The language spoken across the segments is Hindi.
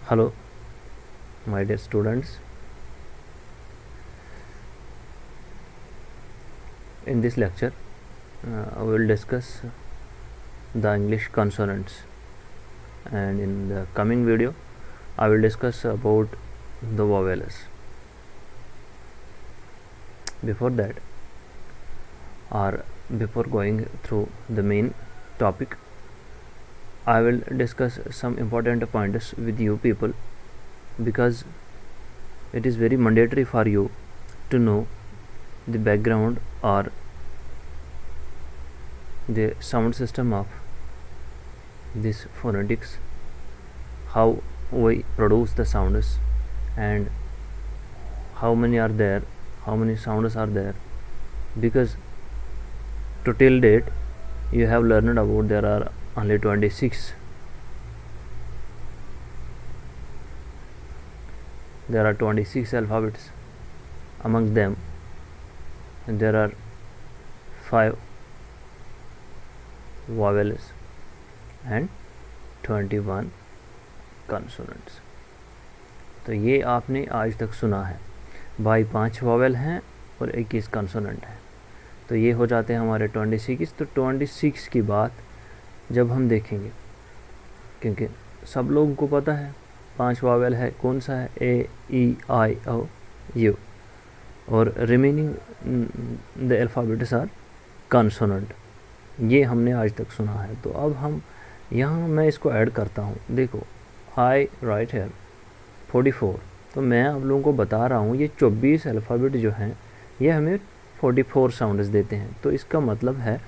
Hello, my dear students. In this lecture, I will discuss the English consonants, and in the coming video, I will discuss about the vowels. Before that, or before going through the main topic, I will discuss some important points with you people, because it is very mandatory for you to know the background or the sound system of this phonetics, how we produce the sounds, and how many are there, how many sounds are there, because to till date you have learned about there are only 26. There are 26 alphabets. Among them there are 5 vowels and 21 consonants. तो ये आपने आज तक सुना है भाई, 5 वावेल हैं और 21 कंसोनेंट हैं, तो ये हो जाते हैं हमारे 26। तो 26 की बात जब हम देखेंगे, क्योंकि सब लोगों को पता है 5 वावेल है, कौन सा है, A E I O U, और remaining the alphabets are consonant. ये हमने आज तक सुना है। तो अब हम यहाँ मैं इसको ऐड करता हूँ। देखो, आई राइट हेयर 44, तो मैं आप लोगों को बता रहा हूँ ये 24 अल्फ़ाबेट जो हैं ये हमें 44 साउंड्स देते हैं। तो इसका मतलब है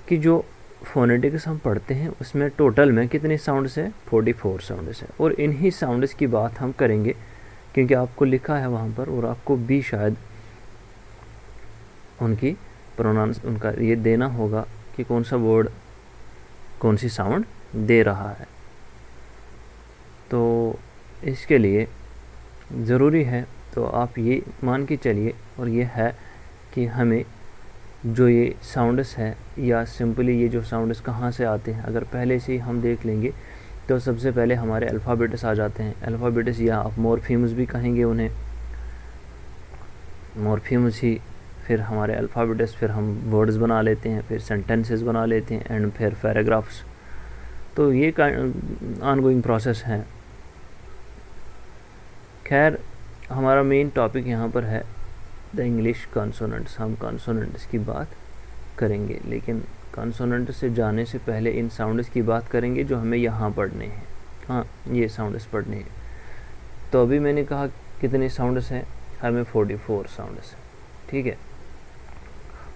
कि जो फोनेटिक्स हम पढ़ते हैं उसमें टोटल में कितने साउंड्स हैं, 44 साउंड्स हैं। और इन्हीं साउंड्स की बात हम करेंगे, क्योंकि आपको लिखा है वहाँ पर, और आपको भी शायद उनकी प्रोनाउंस उनका ये देना होगा कि कौन सा वर्ड कौन सी साउंड दे रहा है। तो इसके लिए ज़रूरी है, तो आप ये मान के चलिए, और ये है कि हमें जो ये साउंड्स है, या सिंपली ये जो साउंड्स कहाँ से आते हैं, अगर पहले से ही हम देख लेंगे तो सबसे पहले हमारे अल्फ़ाबेट्स आ जाते हैं। अल्फ़ाबेट्स या आप मॉर्फीम्स भी कहेंगे उन्हें, मॉर्फीम्स ही फिर हमारे अल्फ़ाबेट्स, फिर हम वर्ड्स बना लेते हैं, फिर सेंटेंसेस बना लेते हैं, एंड फिर पैराग्राफ्स। तो ये ऑनगोइंग प्रोसेस है। खैर, हमारा मेन टॉपिक यहाँ पर है द इंग्लिश कॉन्सोनेंट्स। हम कॉन्सोनेंट्स की बात करेंगे, लेकिन कॉन्सोनेंट से जाने से पहले इन साउंड्स की बात करेंगे जो हमें यहाँ पढ़ने हैं। हाँ, ये साउंड्स पढ़ने हैं। तो अभी मैंने कहा कितने साउंड्स हैं, हमें 44 साउंड्स हैं, ठीक है।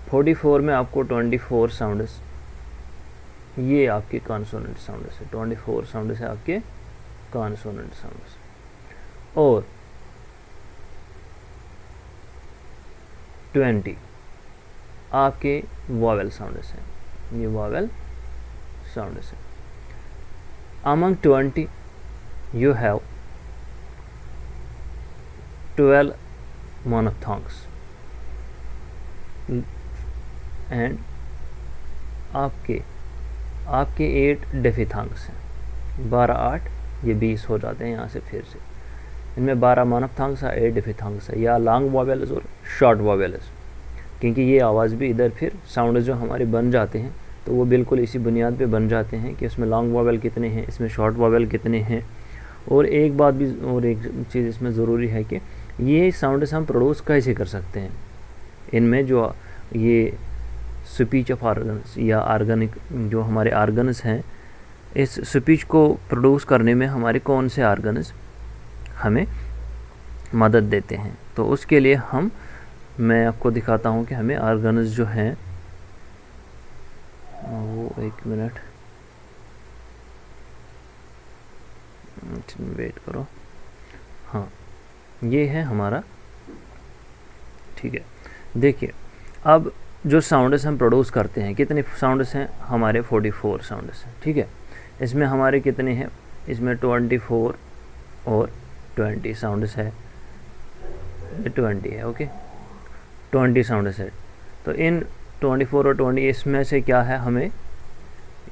44 में आपको 24 साउंड्स, ये आपके कॉन्सोनेंट साउंड्स है। 24 साउंड्स है आपके कॉन्सोनेंट साउंड्स, और 20 आपके वॉवेल साउंड्स हैं। ये वॉवेल साउंड्स हैं। अमंग 20 यू हैव 12 मोनोफ्थॉन्ग्स, एंड आपके 8 डेफिथॉन्ग्स हैं। 12 8 ये 20 हो जाते हैं यहाँ से फिर से। इनमें 12 मोनोफ्थॉन्ग्स है, 8 डिफिथॉन्ग्स है, या लॉन्ग वॉवेल्स और शॉर्ट वॉवेल्स, क्योंकि ये आवाज़ भी इधर फिर साउंड जो हमारे बन जाते हैं तो वो बिल्कुल इसी बुनियाद पे बन जाते हैं कि इसमें लॉन्ग वॉवेल कितने हैं, इसमें शॉर्ट वॉवेल कितने हैं। और एक बात भी, और एक चीज़ इसमें ज़रूरी है कि ये साउंड्स हम प्रोड्यूस कैसे कर सकते हैं। इनमें जो ये स्पीच ऑफ ऑर्गन्स या ऑर्गेनिक जो हमारे ऑर्गन्स हैं, इस स्पीच को प्रोड्यूस करने में हमारे कौन से ऑर्गन्स हमें मदद देते हैं। तो उसके लिए मैं आपको दिखाता हूँ कि हमें ऑर्गन्स जो हैं वो, एक मिनट वेट करो। हाँ, ये है हमारा, ठीक है। देखिए, अब जो साउंड्स हम प्रोड्यूस करते हैं, कितने साउंड्स हैं हमारे, 44 साउंड्स हैं, ठीक है। इसमें हमारे कितने हैं, इसमें 24 और 20 साउंड्स है, ये 20 है, ओके, 20 साउंड्स है। तो इन 24 और 20 इसमें से क्या है, हमें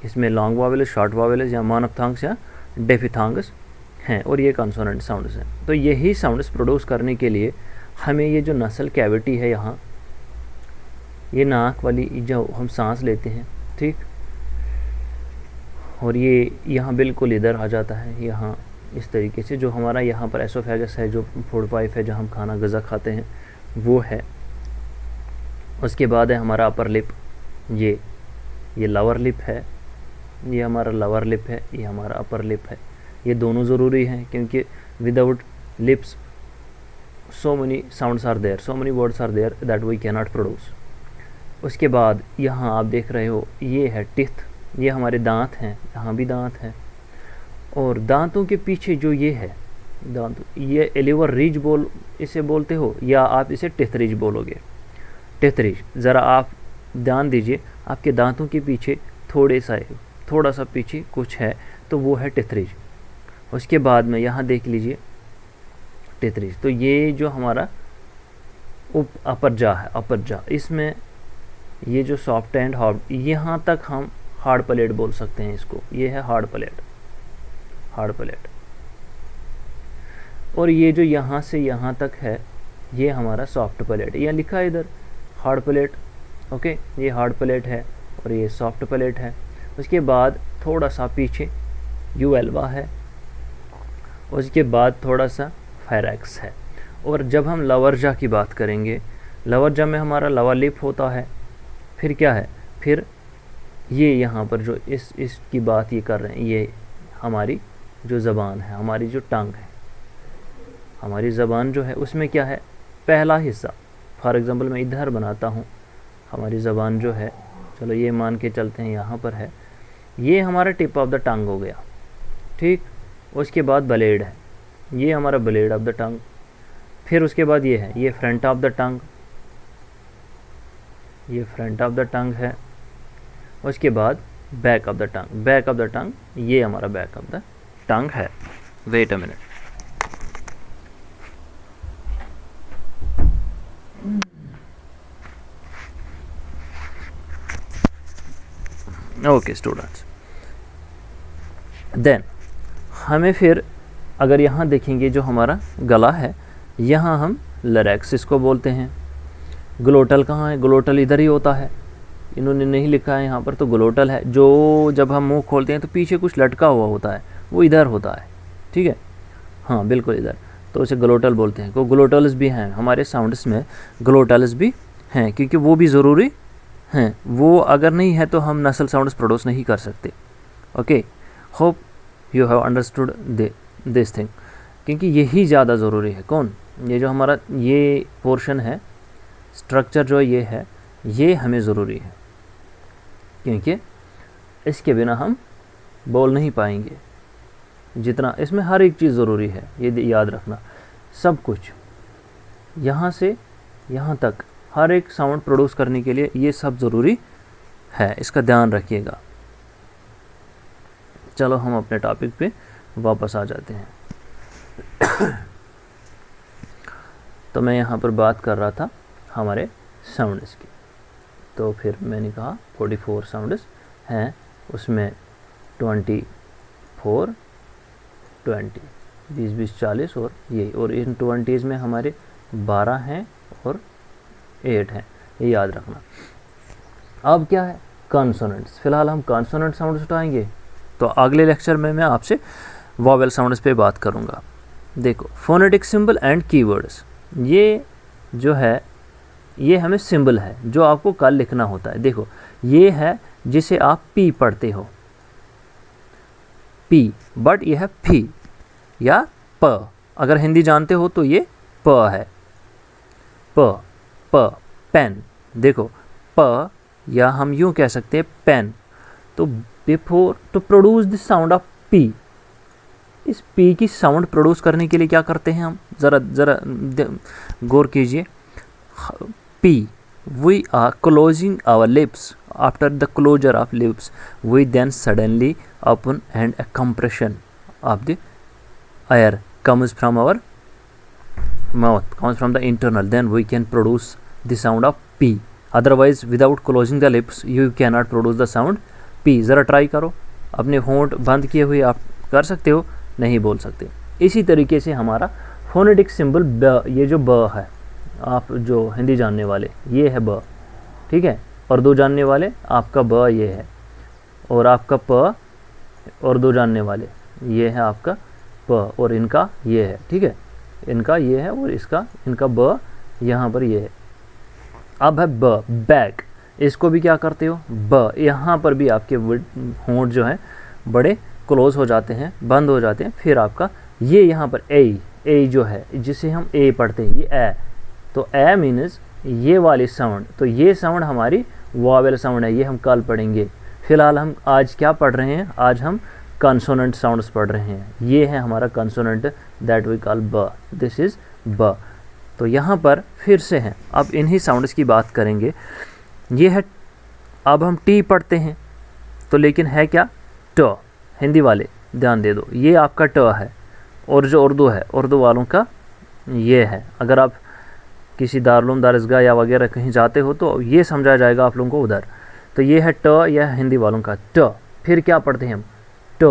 इसमें लॉन्ग वावेल्स, शॉर्ट वावेल्स, या मोनोफ्थॉन्ग्स या डेफिथॉन्ग्स हैं और ये कॉन्सोनेंट साउंड्स हैं। तो यही साउंड्स प्रोड्यूस करने के लिए हमें ये जो नसल कैविटी है यहाँ, ये नाक वाली जो हम सांस लेते हैं, ठीक, और ये यहाँ बिल्कुल इधर आ जाता है, यहाँ इस तरीके से जो हमारा यहाँ पर एसोफेगस है, जो फूड पाइप है, जहाँ हम खाना गज़ा खाते हैं वो है। उसके बाद है हमारा अपर लिप, ये लोअर लिप है, ये हमारा लोअर लिप है, ये हमारा अपर लिप है। ये दोनों ज़रूरी हैं क्योंकि without lips so many sounds are there, so many words are there that we cannot produce। उसके बाद यहाँ आप देख रहे हो ये है टिथ, ये हमारे दांत हैं, यहाँ भी दांत हैं। और दांतों के पीछे जो ये है दांत, ये एलिवर रिज इसे बोलते हो या आप इसे टिथ रिज बोलोगे। टिथ रिज, ज़रा आप ध्यान दीजिए, आपके दांतों के पीछे थोड़ा सा पीछे कुछ है तो वो है टिथ रिज। उसके बाद में यहाँ देख लीजिए टिथ रिज, तो ये जो हमारा अपर जा है, अपर जा, इसमें ये जो सॉफ्ट एंड हार्ड, यहाँ तक हम हार्ड प्लेट बोल सकते हैं इसको, ये है हार्ड प्लेट। और ये जो यहाँ से यहाँ तक है ये हमारा सॉफ्ट प्लेट, यहाँ लिखा है इधर हार्ड प्लेट, ओके, ये हार्ड प्लेट है और ये सॉफ्ट प्लेट है। उसके बाद थोड़ा सा पीछे यूएल्वा है, उसके बाद थोड़ा सा फेरेक्स है। और जब हम लोअर जा की बात करेंगे, लोअर जा में हमारा लोअर लिप होता है, फिर क्या है, फिर ये यहाँ पर जो इसकी बात ये कर रहे हैं, ये हमारी जो ज़बान है, हमारी जो टंग है, हमारी ज़बान जो है उसमें क्या है, पहला हिस्सा, फॉर एग्ज़ाम्पल मैं इधर बनाता हूँ, हमारी ज़बान जो है, चलो ये मान के चलते हैं यहाँ पर है, ये हमारा टिप ऑफ द टंग हो गया, ठीक। उसके बाद ब्लेड है, ये हमारा ब्लेड ऑफ द टंग। फिर उसके बाद ये है, ये फ्रंट ऑफ द टंग, ये फ्रंट ऑफ द टंग है। उसके बाद back of the tongue, back of the tongue, ये हमारा बैक ऑफ द टंग है। Wait a minute, okay students, then हमें फिर अगर यहाँ देखेंगे जो हमारा गला है, यहाँ हम लैरिंक्स इसको बोलते हैं। ग्लोटल कहाँ है, ग्लोटल इधर ही होता है, इन्होंने नहीं लिखा है यहाँ पर, तो ग्लोटल है जो जब हम मुंह खोलते हैं तो पीछे कुछ लटका हुआ होता है, वो इधर होता है, ठीक है, हाँ बिल्कुल इधर, तो उसे ग्लोटल बोलते हैं। तो ग्लोटल्स भी हैं हमारे साउंड्स में, ग्लोटल्स भी हैं क्योंकि वो भी ज़रूरी हैं, वो अगर नहीं है तो हम नसल साउंड्स प्रोड्यूस नहीं कर सकते। Okay, hope you have understood this thing, क्योंकि यही ज़्यादा ज़रूरी है। कौन, ये जो हमारा ये पोर्शन है, स्ट्रक्चर जो ये है, ये हमें ज़रूरी है क्योंकि इसके बिना हम बोल नहीं पाएंगे। जितना इसमें हर एक चीज़ ज़रूरी है, ये याद रखना, सब कुछ यहाँ से यहाँ तक हर एक साउंड प्रोड्यूस करने के लिए ये सब ज़रूरी है, इसका ध्यान रखिएगा। चलो हम अपने टॉपिक पे वापस आ जाते हैं। तो मैं यहाँ पर बात कर रहा था हमारे साउंड्स की, तो फिर मैंने कहा 44 साउंड्स हैं, उसमें 24, 20, 20, 40 और ये, और इन 20s में हमारे 12 हैं और 8 हैं, ये याद रखना। अब क्या है, कॉन्सोनेंट्स। फ़िलहाल हम कॉन्सोनेंट साउंड्स उठाएंगे, तो अगले लेक्चर में मैं आपसे वॉवेल साउंड्स पे बात करूँगा। देखो, फोनेटिक सिंबल एंड कीवर्ड्स, ये जो है ये हमें सिंबल है जो आपको कल लिखना होता है। देखो, ये है जिसे आप पी पढ़ते हो, पी, बट ये है फी या प। अगर हिंदी जानते हो तो ये प है, प, पेन। देखो, प या हम यूँ कह सकते हैं पेन। तो before to produce the sound of P, इस पी की साउंड प्रोड्यूस करने के लिए क्या करते हैं हम, ज़रा गौर कीजिए। P, we are closing our lips, after the closure of lips we then suddenly open and a compression of the air comes from our mouth, comes from the internal, then we can produce the sound of P. Otherwise without closing the lips you cannot produce the sound P. ज़रा ट्राई करो, अपने होंठ बंद किए हुए आप कर सकते हो, नहीं बोल सकते। इसी तरीके से हमारा फोनेटिक सिंबल ब, ये जो ब है, आप जो हिंदी जानने वाले ये है ब, ठीक है, उर्दू जानने वाले आपका ब ये है, और आपका प उर्दू जानने वाले ये है आपका प, और इनका ये है, ठीक है, इनका ये है और इसका इनका ब यहाँ पर ये है। अब है ब, बैग, इसको भी क्या करते हो ब, यहाँ पर भी आपके होंठ जो है बड़े क्लोज हो जाते हैं, बंद हो जाते हैं, फिर आपका ये यहाँ पर ए जो है जिसे हम ए पढ़ते हैं, ये ए, तो ए मीन्स ये वाली साउंड, तो ये साउंड हमारी वॉवेल साउंड है, ये हम कल पढ़ेंगे। फिलहाल हम आज क्या पढ़ रहे हैं, आज हम कंसोनेंट साउंड्स पढ़ रहे हैं। ये है हमारा कंसोनेंट दैट वी कॉल ब, दिस इज़ ब। तो यहाँ पर फिर से हैं, अब इन्हीं साउंड्स की बात करेंगे। ये है, अब हम टी पढ़ते हैं तो लेकिन है क्या ट, हिंदी वाले ध्यान दे दो, ये आपका ट है, और जो उर्दू है उर्दू वालों का ये है। अगर आप किसी दारुल दारसगाह या वगैरह कहीं जाते हो तो ये समझा जाएगा आप लोगों को उधर। तो ये है ट, यह हिंदी वालों का ट। फिर क्या पढ़ते हैं हम ट,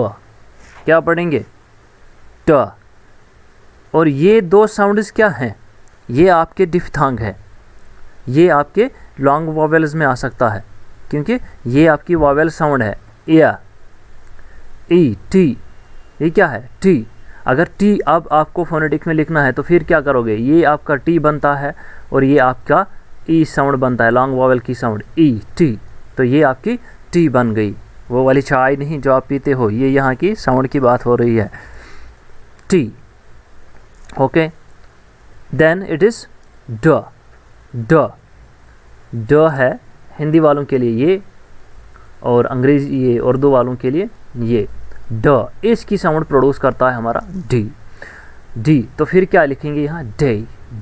क्या पढ़ेंगे ट। और ये दो साउंड्स क्या हैं, ये आपके डिफ्थांग है, ये आपके लॉन्ग वॉवेल्स में आ सकता है क्योंकि ये आपकी वॉवेल साउंड है। या ई टी, ये क्या है टी। अगर टी अब आपको फोनेटिक में लिखना है तो फिर क्या करोगे, ये आपका टी बनता है और ये आपका ई साउंड बनता है, लॉन्ग वॉवेल की साउंड ई टी, तो ये आपकी टी बन गई। वो वाली चाय नहीं जो आप पीते हो, ये यहाँ की साउंड की बात हो रही है, T. Okay, then it is ड, ड, ड है हिंदी वालों के लिए ये, और अंग्रेजी ये उर्दू वालों के लिए ये ड। इसकी साउंड प्रोड्यूस करता है हमारा डी, डी। तो फिर क्या लिखेंगे यहाँ डे,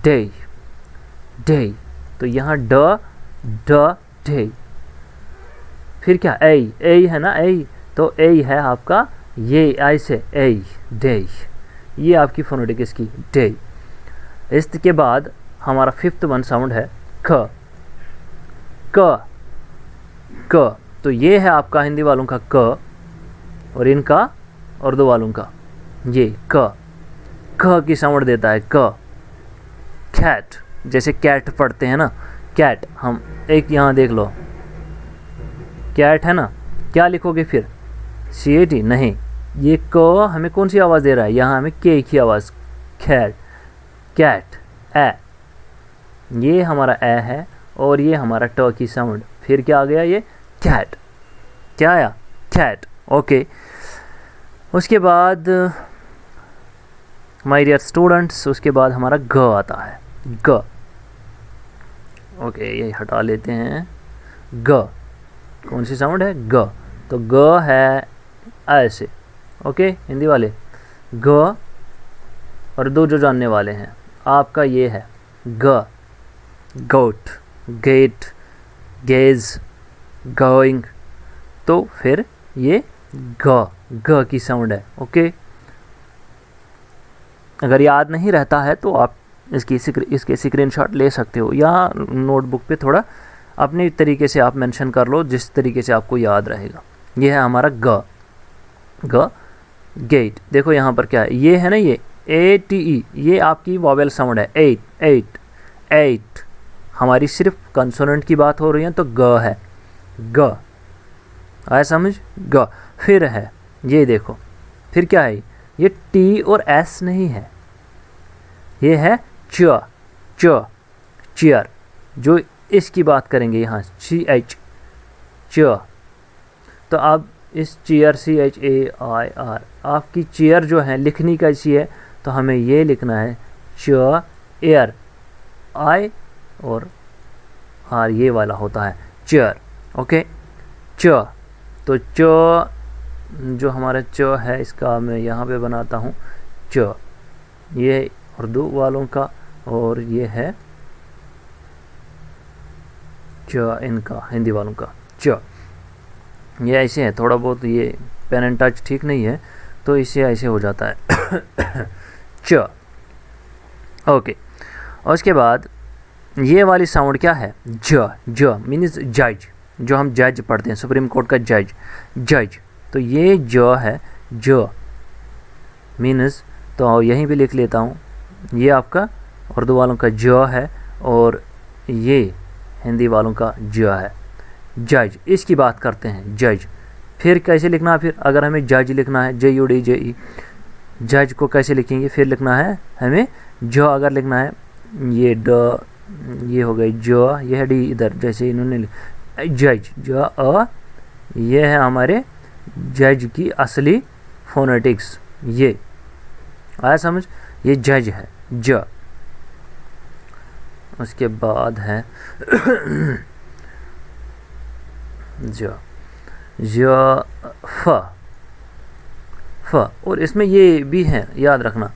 डे, डे, तो यहाँ ड ड डे। फिर क्या ए है ना, ए, तो ए है आपका ये ऐसे ए डे, ये आपकी फोनेटिक इसकी डे। इसके बाद हमारा फिफ्थ वन साउंड है क, क, क, तो ये है आपका हिंदी वालों का क और इनका उर्दू वालों का ये क, क की साउंड देता है क। कैट, जैसे कैट पढ़ते हैं ना, कैट, हम एक यहाँ देख लो कैट है ना, क्या लिखोगे फिर CAT नहीं, ये क हमें कौन सी आवाज़ दे रहा है, यहाँ हमें के की आवाज़, कैट, कैट, ए, ये हमारा ए है और ये हमारा ट की साउंड। फिर क्या आ गया, ये कैट, क्या आया कैट। ओके, उसके बाद माय डियर स्टूडेंट्स, उसके बाद हमारा ग आता है, ग। ओके, ये हटा लेते हैं, ग कौन सी साउंड है ग, तो ग है ऐसे। ओके, हिंदी वाले ग, और दो जो जानने वाले हैं आपका ये है ग, गोट, गेट, गेज, गोइंग, तो फिर ये ग, ग की साउंड है। ओके, अगर याद नहीं रहता है तो आप इसके स्क्रीनशॉट ले सकते हो या नोटबुक पे थोड़ा अपने तरीके से आप मेंशन कर लो, जिस तरीके से आपको याद रहेगा। ये है हमारा ग, ग, गेट। देखो यहाँ पर क्या है, ये है ना, ये ATE, ये आपकी वॉवेल साउंड है, एट, एट, एट। हमारी सिर्फ कंसोनेंट की बात हो रही है तो ग है, ग, आया समझ, ग। फिर है ये देखो, फिर क्या है, ये T और S नहीं है, ये है च, च, चेयर। जो इसकी बात करेंगे यहाँ CH, च। तो अब इस चेयर CHAIR, आपकी चेयर जो है लिखनी कैसी है, तो हमें ये लिखना है च एयर, I और R ये वाला होता है चेयर। ओके, च, तो च जो हमारा च है इसका मैं यहाँ पे बनाता हूँ च, ये उर्दू वालों का, और ये है च इनका हिंदी वालों का च। ये ऐसे है, थोड़ा बहुत ये पेन एंड टच ठीक नहीं है तो इससे ऐसे हो जाता है च। ओके, और उसके बाद ये वाली साउंड क्या है ज, ज मीन्स जज, जो हम जज पढ़ते हैं, सुप्रीम कोर्ट का जज, जज। तो ये ज है, ज मीन्स, तो यहीं पे लिख लेता हूँ, ये आपका उर्दू वालों का ज है और ये हिंदी वालों का ज है। जज, इसकी बात करते हैं, जज। फिर कैसे लिखना है, फिर अगर हमें जज लिखना है, JUDJE, जज को कैसे लिखेंगे, फिर लिखना है हमें ज अगर लिखना है, ये ड, ये हो गई ज, ये है डी इधर, जैसे इन्होंने जज, ज ये है हमारे जज की असली फोनेटिक्स, ये आया समझ, ये जज है ज। उसके बाद है ज, फ, और इसमें ये भी है, याद रखना,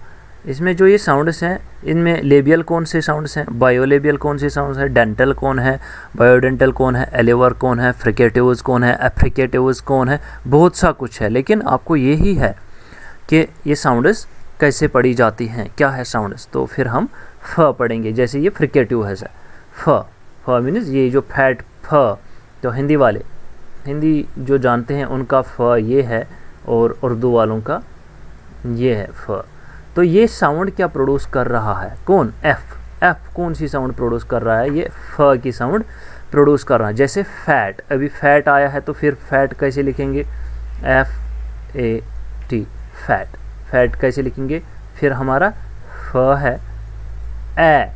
इसमें जो ये साउंड्स हैं इनमें लेबियल कौन से साउंड्स हैं, बायोलेबियल कौन से साउंड्स हैं, डेंटल कौन है, बायोडेंटल कौन है, एलेवर कौन है, फ्रिकेटिव्स कौन है, एफ्रिकेटिव्स कौन है, बहुत सा कुछ है। लेकिन आपको यही है कि ये साउंड्स कैसे पढ़ी जाती हैं, क्या है साउंड्स, तो फिर हम फ पढ़ेंगे। जैसे ये फ्रिकेटिव है सर, फ मीन्स ये जो फैट फ, तो हिंदी वाले, हिंदी जो जानते हैं उनका फ ये है और उर्दू वालों का ये है फ। तो ये साउंड क्या प्रोड्यूस कर रहा है, कौन, एफ कौन सी साउंड प्रोड्यूस कर रहा है, ये फ की साउंड प्रोड्यूस कर रहा है। जैसे फैट, अभी फैट आया है तो फिर फैट कैसे लिखेंगे, FAT, फैट, फैट कैसे लिखेंगे, फिर हमारा फ है, ए,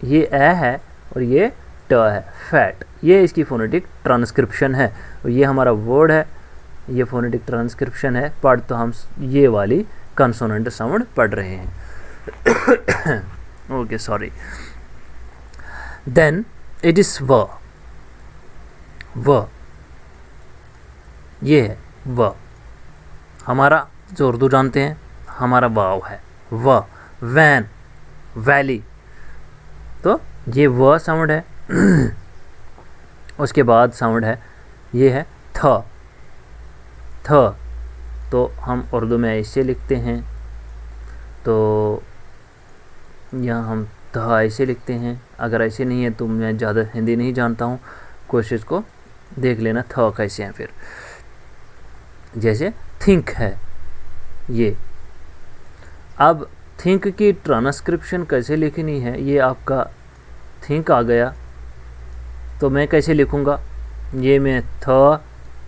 ये ए है और ये ट है, फैट, ये इसकी फोनेटिक ट्रांसक्रिप्शन है और ये हमारा वर्ड है, ये फोनेटिक ट्रांसक्रिप्शन है। पढ़ तो हम ये वाली कंसोनेंट साउंड पढ़ रहे हैं। Okay sorry. Then it is व, ये है व, हमारा जो उर्दू जानते हैं हमारा वाव है, व, वैन, वैली, तो ये व साउंड है। उसके बाद साउंड है, ये है थ, तो हम उर्दू में ऐसे लिखते हैं, तो यहाँ हम थ ऐसे लिखते हैं। अगर ऐसे नहीं है तो मैं ज़्यादा हिंदी नहीं जानता हूँ, कोशिश को देख लेना थ कैसे हैं। फिर जैसे थिंक है ये, अब थिंक की ट्रांसक्रिप्शन कैसे लिखनी है, ये आपका थिंक आ गया तो मैं कैसे लिखूँगा, ये मैं थ,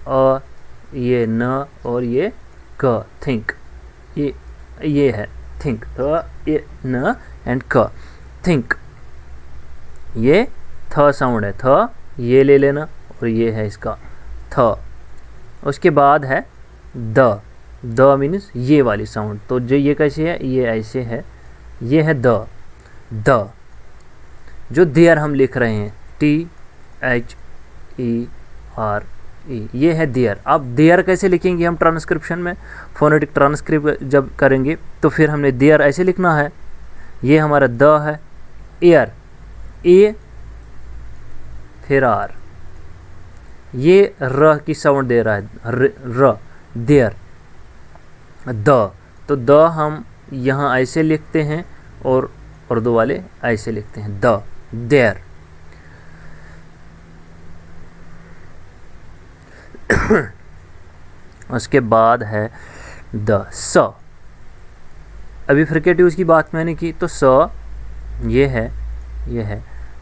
अ, ये न और ये क, थिंक, ये है थिंक, थ, ये न एंड क, थिंक, ये थ साउंड है, थ ये ले लेना और ये है इसका थ। उसके बाद है द मीन्स ये वाली साउंड, तो जो ये कैसे है, ये ऐसे है, ये है द। जो देयर हम लिख रहे हैं, THERE, ये है देयर। अब देयर कैसे लिखेंगे हम ट्रांसक्रिप्शन में, फोनेटिक ट्रांसक्रिप्ट जब करेंगे तो फिर हमने देयर ऐसे लिखना है, ये हमारा द है, एयर, ए फिर आर, ये र की साउंड दे रहा है, र, देयर, द, तो द हम यहाँ ऐसे लिखते हैं और उर्दू वाले ऐसे लिखते हैं, द, देयर। उसके बाद है द, स, अभी फ्रिकेटिव्स की बात मैंने की तो स ये है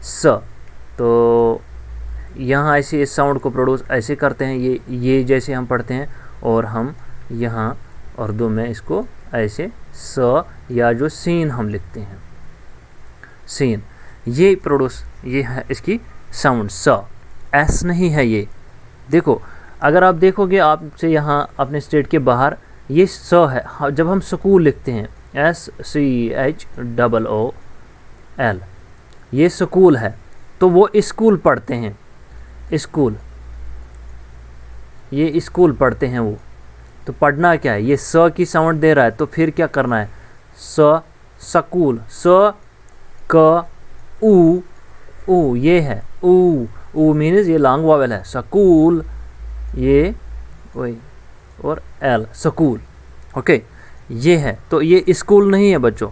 स, तो यहाँ ऐसे इस साउंड को प्रोड्यूस ऐसे करते हैं, ये जैसे हम पढ़ते हैं, और हम यहाँ उर्दू में इसको ऐसे स, या जो सीन हम लिखते हैं, सीन, ये प्रोड्यूस, ये है इसकी साउंड स, एस नहीं है ये। देखो अगर आप देखोगे आपसे यहाँ अपने स्टेट के बाहर ये स है, जब हम स्कूल लिखते हैं SCHOOL, ये स्कूल है तो वो स्कूल पढ़ते हैं, स्कूल, ये स्कूल पढ़ते हैं वो, तो पढ़ना क्या है, ये स की साउंड दे रहा है तो फिर क्या करना है, स, स्कूल, स, क, ऊ, ये है ऊ मीन्स ये लॉन्ग वावेल है, स्कूल, ये वही, और एल, स्कूल, ओके, ये है। तो ये स्कूल नहीं है बच्चों,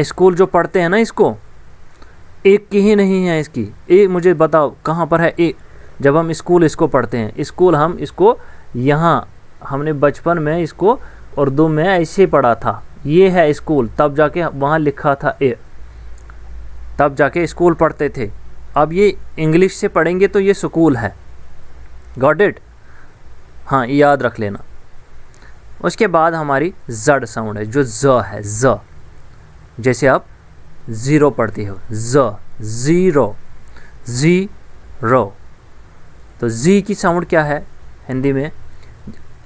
स्कूल जो पढ़ते हैं ना, इसको एक की ही नहीं है इसकी, ए मुझे बताओ कहाँ पर है ए, जब हम स्कूल इसको पढ़ते हैं, स्कूल हम इसको यहाँ हमने बचपन में इसको उर्दू में ऐसे पढ़ा था, ये है स्कूल, तब जाके वहाँ लिखा था ए, तब जाके स्कूल पढ़ते थे। अब ये इंग्लिश से पढ़ेंगे तो ये स्कूल है। Got it? हाँ, याद रख लेना। उसके बाद हमारी जड साउंड है जो ज है, ज, जैसे आप ज़ीरो पढ़ते हो, ज, ज़ीरो, ज़ीरो। तो जी की साउंड क्या है हिंदी में?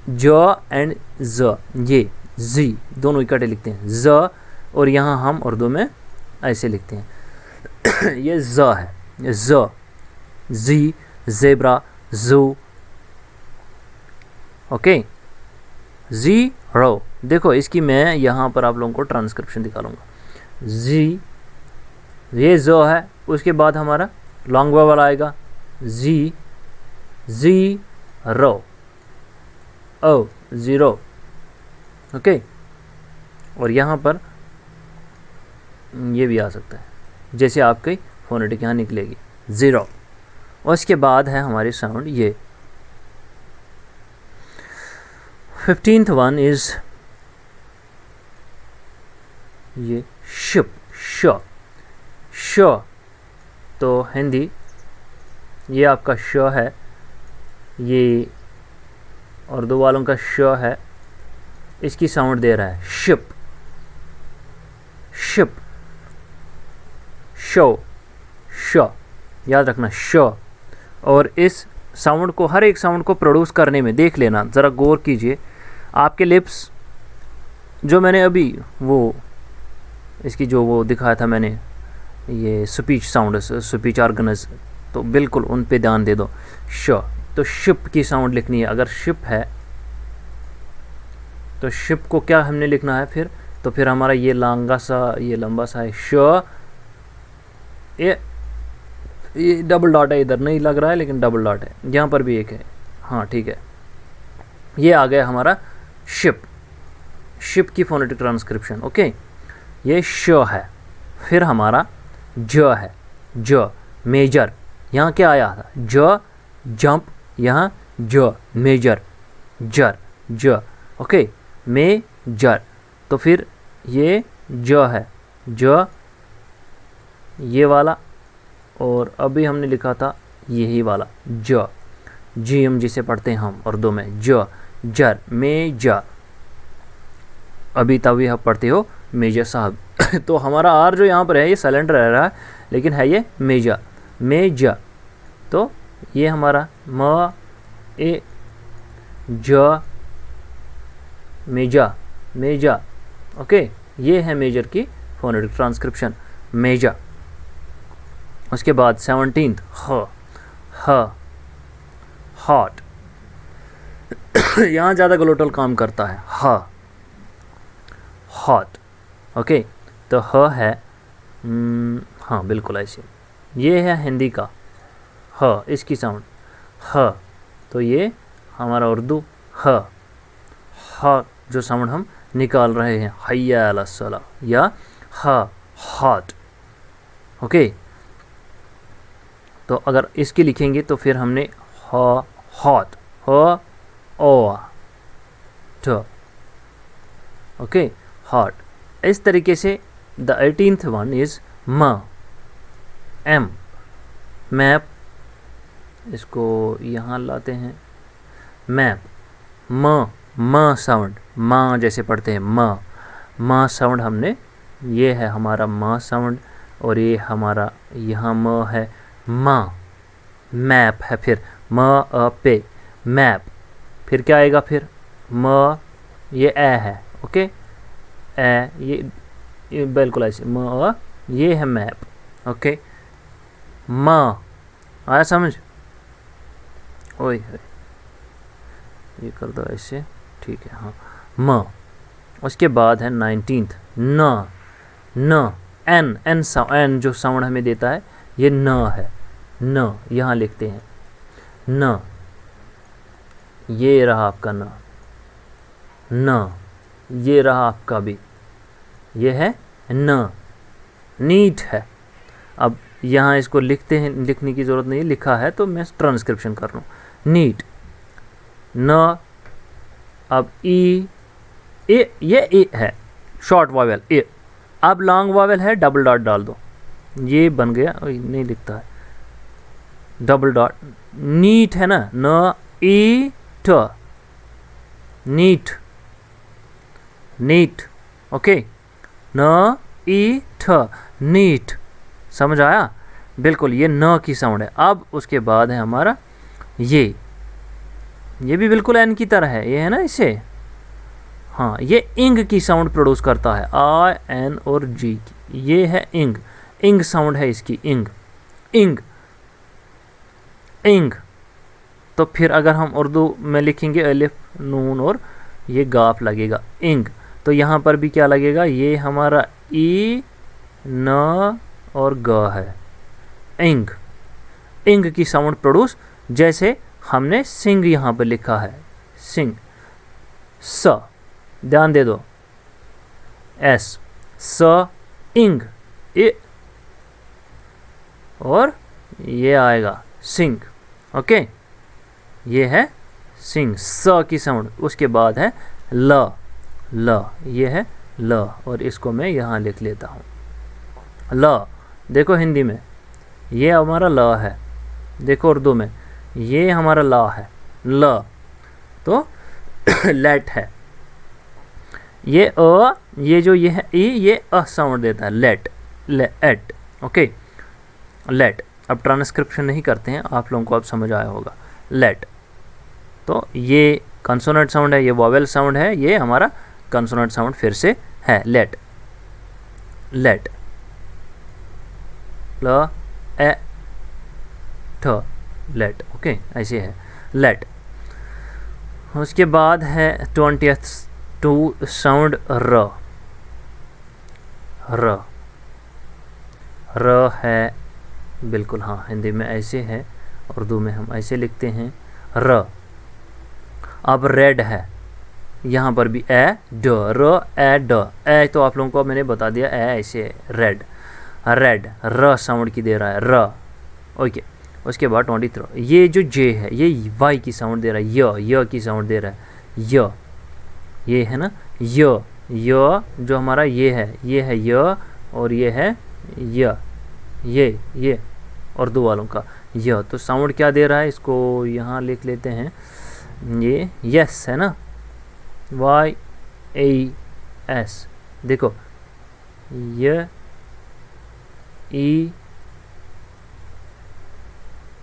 ज एंड ज, ये जी दोनों इकट्ठे लिखते हैं, ज, और यहाँ हम उर्दू में ऐसे लिखते हैं ये ज है, ज, जी, ज़ेब्रा, जू। Okay, zero. देखो इसकी मैं यहाँ पर आप लोगों को ट्रांसक्रिप्शन दिखाऊंगा। जी, ये ज है, उसके बाद हमारा लॉन्ग वावल आएगा, जी, ज़ीरो, ओ, ज़ीरो। ओके, और यहाँ पर ये भी आ सकता है, जैसे आपकी फोनेटिक यहाँ निकलेगी, ज़ीरो। और इसके बाद है हमारी साउंड ये 15th वन इज़ ये शिप, श, श। तो हिंदी ये आपका श है, ये उर्दू वालों का श है, इसकी साउंड दे रहा है शिप, शिप, शो, श, याद रखना श। और इस साउंड को, हर एक साउंड को प्रोड्यूस करने में देख लेना, ज़रा गौर कीजिए। आपके लिप्स, जो मैंने अभी वो इसकी जो वो दिखाया था मैंने, ये स्पीच साउंड, स्पीच ऑर्गन्स, तो बिल्कुल उन पे ध्यान दे दो। श, तो शिप की साउंड लिखनी है। अगर शिप है तो शिप को क्या हमने लिखना है फिर? तो फिर हमारा ये लंबा सा है श, ये डबल डॉट है, इधर नहीं लग रहा है लेकिन डबल डॉट है, यहाँ पर भी एक है, हाँ ठीक है। ये आ गया हमारा शिप, शिप की फोनेटिक ट्रांसक्रिप्शन। ओके, ये श है। फिर हमारा ज है, ज, मेजर। यहाँ क्या आया था? ज, जंप, यहाँ ज, मेजर, जर, ज। Okay, major. तो फिर ये ज है, ज, ये वाला, और अभी हमने लिखा था यही वाला ज, जी हम जिसे पढ़ते हैं हम उर्दू में, ज, जर, मेजर। अभी तभी आप पढ़ते हो मेजर साहब तो हमारा आर जो यहाँ पर है ये साइलेंट रह रहा है, लेकिन है ये मेजर, मेजर। तो ये हमारा म, ए, ज, मेजर, मेजर। ओके, ये है मेजर की फोनेटिक ट्रांसक्रिप्शन, मेजर। उसके बाद 17th ह, ह, हॉट यहाँ ज़्यादा ग्लोटल काम करता है, ह, हॉट। ओके, तो ह है, हाँ बिल्कुल ऐसे, ये है हिंदी का ह, इसकी साउंड ह। तो ये हमारा उर्दू ह, ह जो साउंड हम निकाल रहे हैं, हय्या अला सला, या ह, हॉट। ओके, तो अगर इसकी लिखेंगे तो फिर हमने ह, हॉट, ह, ओ, ट। Okay, hot. इस तरीके से द 18th वन इज़ म, एम, मैप। इसको यहाँ लाते हैं, मैप, म साउंड, माँ जैसे पढ़ते हैं, म साउंड हमने, ये है हमारा म साउंड, और ये हमारा यहाँ म है, माँ। मैप है, फिर म, अ, पे, मैप। फिर क्या आएगा फिर? म, ये ए है, ओके, ए, ये बिल्कुल ऐसे, म, अ, ये है मैप। ओके, म, आया समझ? ओए ये कर दो ऐसे, ठीक है, हाँ, म। उसके बाद है 19th न, न, एन, एन जो साउंड हमें देता है ये न है, न यहाँ लिखते हैं, न, ये रहा आपका न, न, ये रहा आपका भी, ये है न, नीट है। अब यहाँ इसको लिखते हैं, लिखने की ज़रूरत नहीं, लिखा है तो मैं ट्रांसक्रिप्शन कर रहा हूँ, नीट, न, अब ई, ए, ये ए है शॉर्ट वावेल ए। अब लॉन्ग वावेल है, डबल डॉट डाल दो, ये बन गया, नहीं लिखता है डबल डॉट। नीट है ना, न ई ट, नीट, नीट, ओके, न ई ठ, नीट, समझ आया? बिल्कुल, ये न की साउंड है। अब उसके बाद है हमारा ये भी बिल्कुल एन की तरह है, ये है ना इसे, हाँ, ये इंग की साउंड प्रोड्यूस करता है, आई एन और जी की, ये है इंग, इंग साउंड है इसकी, इंग, इंग, इंग। तो फिर अगर हम उर्दू में लिखेंगे अलिफ नून और ये गाफ लगेगा, इंग। तो यहाँ पर भी क्या लगेगा, ये हमारा ई न और ग है, इंग, इंग की साउंड प्रोड्यूस, जैसे हमने सिंग यहाँ पर लिखा है, सिंग, स, ध्यान दे दो, एस, स, इंग, ए, और ये आएगा सिंग, ओके, ये है सिंग, स की साउंड। उसके बाद है ल, ल, ये है ल, और इसको मैं यहाँ लिख लेता हूँ ल। देखो हिंदी में ये हमारा ल है, देखो उर्दू में ये हमारा ला है, ल, तो लेट है। ये अ, ये जो ये है ई, ये अ साउंड देता है, लेट, लेट, ओके, लेट। अब ट्रांसक्रिप्शन नहीं करते हैं, आप लोगों को अब समझ आया होगा, लेट। तो ये कंसोनेंट साउंड है, ये वॉवेल साउंड है, ये हमारा कंसोनेंट साउंड फिर से है, लेट, लेट, ल, ए, ठ, लेट, ओके, ऐसे है लेट। उसके बाद है 20th टू साउंड र, र, र है बिल्कुल, हाँ, हिंदी में ऐसे है, उर्दू में हम ऐसे लिखते हैं र। अब रेड है, यहाँ पर भी ए ड, र ए ड, ए तो आप लोगों को मैंने बता दिया, ए ऐसे है, रेड, रेड, र साउंड की दे रहा है, र, ओके। उसके बाद 23, ये जो जे है ये वाई की साउंड दे रहा है, य की साउंड दे रहा है, ये है ना, य जो हमारा ये है य, और ये है ये उर्दू वालों का य। तो साउंड क्या दे रहा है, इसको यहाँ लिख लेते हैं, ये यस है ना, वाई ए एस, देखो य ई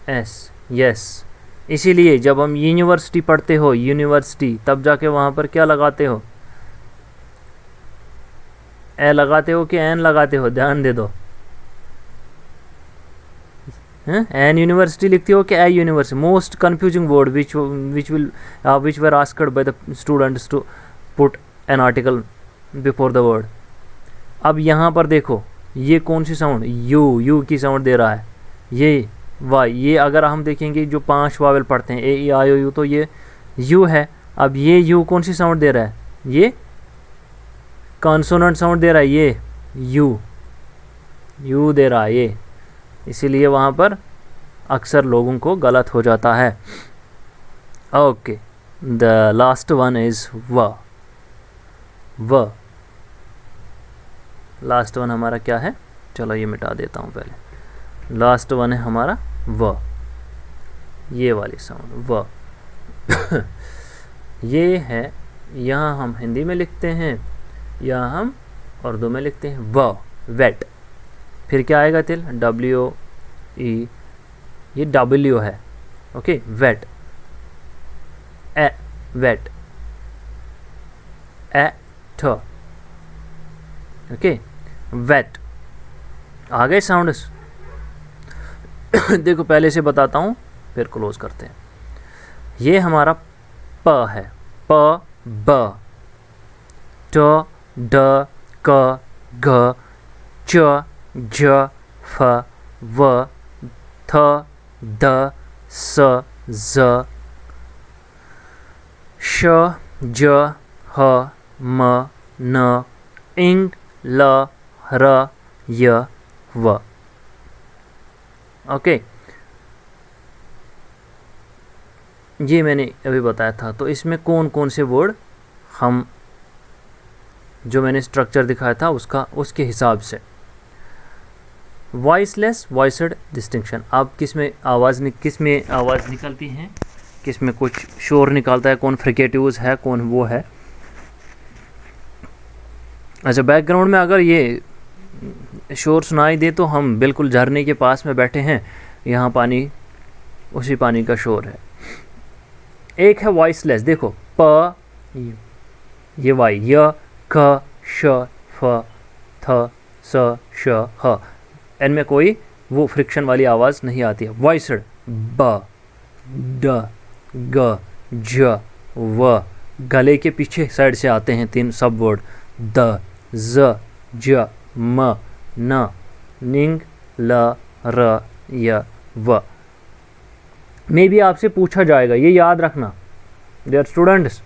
एस, यस। इसीलिए जब हम यूनिवर्सिटी पढ़ते हो, यूनिवर्सिटी, तब जाके वहाँ पर क्या लगाते हो, ए लगाते हो कि एन लगाते हो, ध्यान दे दो, एन यूनिवर्सिटी लिखते हो कि a university. Most confusing word which were asked by the students to put an article before the word. अब यहाँ पर देखो ये कौन सी साउंड, यू की साउंड दे रहा है, ये वाई, ये अगर हम देखेंगे जो 5 वावेल पढ़ते हैं, ए ई आई ओ यू, तो ये यू है। अब ये यू कौन सी साउंड दे रहा है, ये कॉन्सोनेंट साउंड दे रहा है, ये यू दे रहा है ये, इसीलिए वहाँ पर अक्सर लोगों को गलत हो जाता है। Okay, the last one is व, लास्ट वन हमारा क्या है, चलो ये मिटा देता हूँ पहले। लास्ट वन है हमारा व, ये वाली साउंड व ये है, यहाँ हम हिंदी में लिखते हैं, यहाँ हम उर्दू में लिखते हैं व, वेट। फिर क्या आएगा तिल, डब्ल्यू ई, ये डब्ल्यू है, ओके, वेट, ए, वेट, ए ठ, ओके, वेट। आ गए साउंड देखो पहले से बताता हूँ फिर क्लोज करते हैं। ये हमारा प है, प, ब, ट, ड, क, घ, च, ज, फ, व, थ, द, स, ज, श, ज, ह, म, न, इंग, ल, र, य, व, ओके। ये मैंने अभी बताया था। तो इसमें कौन कौन से वर्ड हम, जो मैंने स्ट्रक्चर दिखाया था उसके हिसाब से। वॉइसलेस वॉइसड डिस्टिंक्शन, अब किस में आवाज़ निकलती हैं, किस में कुछ शोर निकालता है, कौन फ्रिकेटिव्स है, कौन वो है। अच्छा, बैकग्राउंड में अगर ये शोर सुनाई दे तो हम बिल्कुल झरने के पास में बैठे हैं, यहाँ पानी, उसी पानी का शोर है। एक है वॉइसलेस, देखो प, ये वाई, य, क, श, फ, थ, स, श, ह, इनमें कोई वो फ्रिक्शन वाली आवाज़ नहीं आती है। वॉइसड ब, ड, ग, ज, व, गले के पीछे साइड से आते हैं 3 सब वर्ड, द, ज, ज, म, न, निंग, ल, र, य, व। मे भी आपसे पूछा जाएगा, ये याद रखना dear students,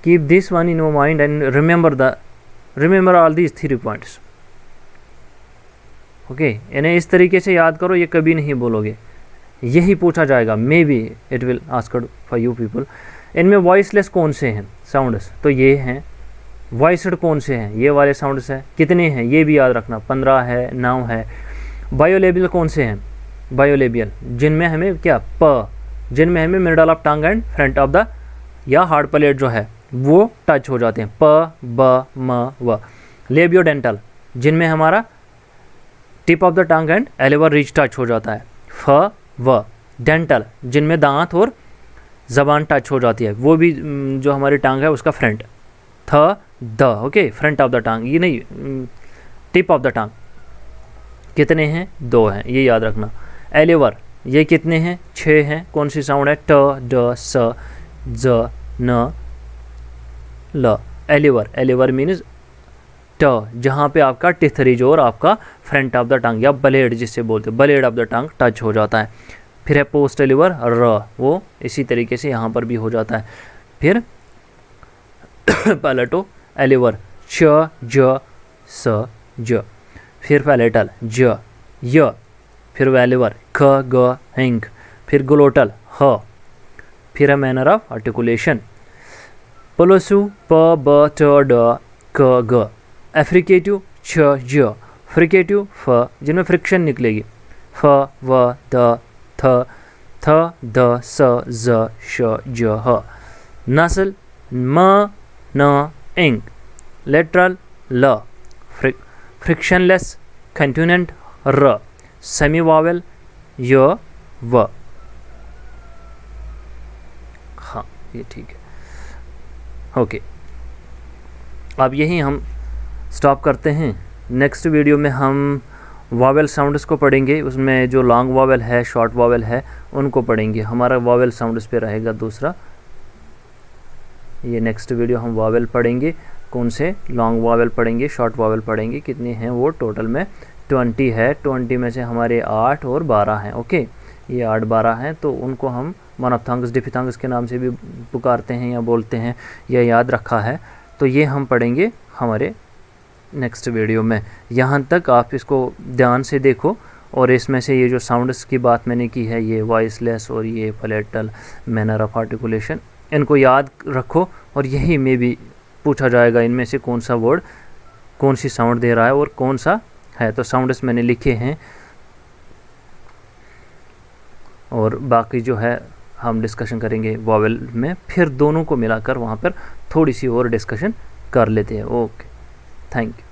keep this one in your mind and remember all these 3 points. Okay, इन्हें इस तरीके से याद करो, ये कभी नहीं बोलोगे, यही पूछा जाएगा। May be it will asked for you people. इनमें वॉइसलेस कौन से हैं साउंड्स, तो ये हैं। वॉइसड कौन से हैं, ये वाले साउंड्स हैं। कितने हैं ये भी याद रखना, 15 है, 9 है। बायोलेबियल कौन से हैं, बायोलेबियल जिनमें हमें क्या, प, जिनमें हमें middle of tongue and front of the या हार्ड प्लेट जो है वो टच हो जाते हैं, प, ब, म, व। लेबियोडेंटल जिनमें हमारा tip of the tongue and alveolar ridge touch हो जाता है, फ, व। डेंटल जिनमें दांत और ज़बान टच हो जाती है, वो भी जो हमारी टांग है उसका फ्रंट, थ, the. Okay, front of the टांग, ये नहीं टिप ऑफ द टांग। कितने हैं, 2 हैं, ये याद रखना। एलिवर ये कितने हैं, 6 हैं। कौन सी साउंड है, ट, ड, स, ज, न, ल। एलिवर मीन्स ट, जहाँ पे आपका टिथरी और आपका फ्रंट ऑफ द टंग या ब्लेड जिससे बोलते हैं, blade of the tongue touch हो जाता है। फिर है पोस्ट एलिवर, र, वो इसी तरीके से यहाँ पर भी हो जाता है। फिर पैलेटो एलिवर, च, ज, स, ज। फिर पैलेटल ज, य। फिर वेलिवर ख, ग, हिंग। फिर ग्लोटल ह। फिर है मैनर ऑफ आर्टिकुलेशन, प्लसु प, ब, ट, ड, क, ग। एफ्रिकेटिव छ, ज। फ्रिकेटिव फ, जिनमें फ्रिक्शन निकलेगी, फ, व, द, थ, द, स, ज, श, ज, ह। नस्ल म, न, इंग। लेटरल ल। फ्रिक्शनलेस कंटिनेंट र। सेमी वावेल य, व। हाँ, ये ठीक है। ओके, अब यही हम स्टॉप करते हैं। नेक्स्ट वीडियो में हम वावेल साउंड्स को पढ़ेंगे, उसमें जो लॉन्ग वावेल है, शॉर्ट वावेल है, उनको पढ़ेंगे। हमारा वावेल साउंड्स पे रहेगा दूसरा। ये नेक्स्ट वीडियो हम वावेल पढ़ेंगे, कौन से लॉन्ग वावेल पढ़ेंगे, शॉर्ट वावेल पढ़ेंगे। कितने हैं वो, टोटल में 20 है। 20 में से हमारे 8 और 12 हैं। ओके, ये 8 12 हैं, तो उनको हम मोनोप्थांगस डिफिथांगस के नाम से भी पुकारते हैं या बोलते हैं, यह याद रखा है। तो ये हम पढ़ेंगे हमारे नेक्स्ट वीडियो में। यहाँ तक आप इसको ध्यान से देखो, और इसमें से ये जो साउंड्स की बात मैंने की है, ये वॉइसलेस और ये पैलेटल, मैनर ऑफ आर्टिकुलेशन, इनको याद रखो। और यही में भी पूछा जाएगा इनमें से कौन सा वर्ड कौन सी साउंड दे रहा है और कौन सा है। तो साउंड्स मैंने लिखे हैं, और बाकी जो है हम डिस्कशन करेंगे वॉवेल में। फिर दोनों को मिलाकर वहाँ पर थोड़ी सी और डिस्कशन कर लेते हैं। Okay, thank you.